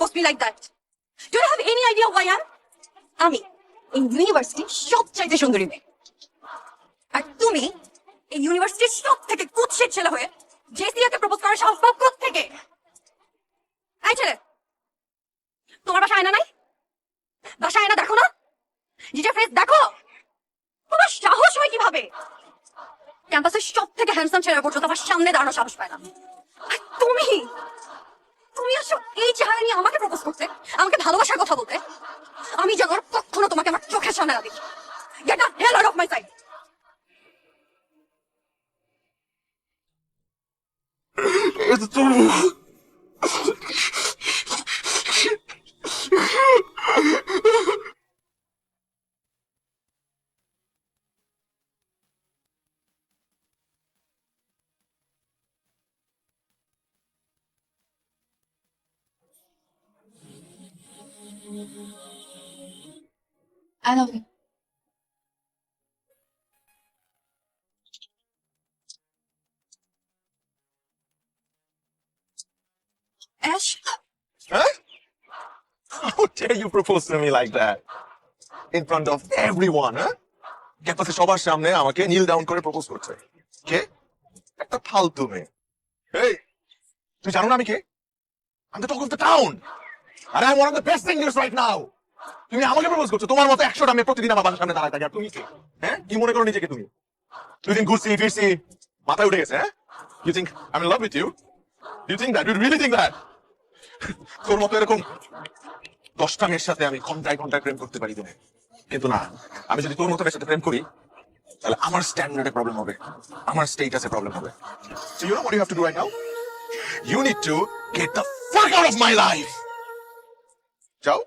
propose me like that? Do you have any idea who I am? আমি এই ইউনিভার্সিটির সবচাইতে সুন্দরী মেয়ে, আর তুমি এই ইউনিভার্সিটির সব থেকে কুৎসিত ছেলে হয়ে জেসিয়াকে প্রপোজ করার সাহস পাও কোত্থেকে? এই ছেলে, তোমার বাসায় আয়না নাই? বাসায় আয়না দেখো না? নিজের ফেস দেখো। তোমার সাহস হয় কিভাবে? ক্যাম্পাসের সব থেকে হ্যান্ডসাম ছেলেরা পর্যন্ত আমার সামনে দাঁড়ানোর সাহস পায় না। আর তুমি তুমি আসো এই চেহারা নিয়ে আমাকে প্রপোজ করতে, আমাকে ভালোবাসার কথা বলতে। আমি যেন আর কখনো তোমাকে আমার চোখের সামনে না দেখি। Get the hell out of my sight. I love you. Ash, Huh? How dare you propose to me like that? In front of everyone, huh? ক্যাম্পাসে সবার সামনে আমাকে নীল ডাউন করে প্রপোজ করছে। কে? একটা ফালতু মেয়ে। এই, তুই জানো না আমি কে? I'm the talk of the town. And I'm one of the best singers right now. তুমি আমাকে প্রপোজ করছো, তোমার মতো 100টা মেয়ে প্রতিদিন আমার বাসার সামনে দাঁড়ায় থাকে, আর তুমি কে? হ্যাঁ? কি মনে করো নিজেকে তুমি? তুই দিন ঘুরছি ফিরছি, মাথায় উঠে গেছে, হ্যাঁ? You think I'm in love with you? Do you think that? Do you really think that? তোর মতো এরকম 10টা মেয়ের সাথে আমি ঘন্টায় ঘন্টায় প্রেম করতে পারি দিনে, কিন্তু না, আমি যদি তোর মতো মেয়ের সাথে প্রেম করি তাহলে আমার স্ট্যান্ডার্ডে প্রবলেম হবে, আমার স্টেটাসে প্রবলেম হবে। So you know what you have to do right now? You need to get the fuck out of my life. যাও।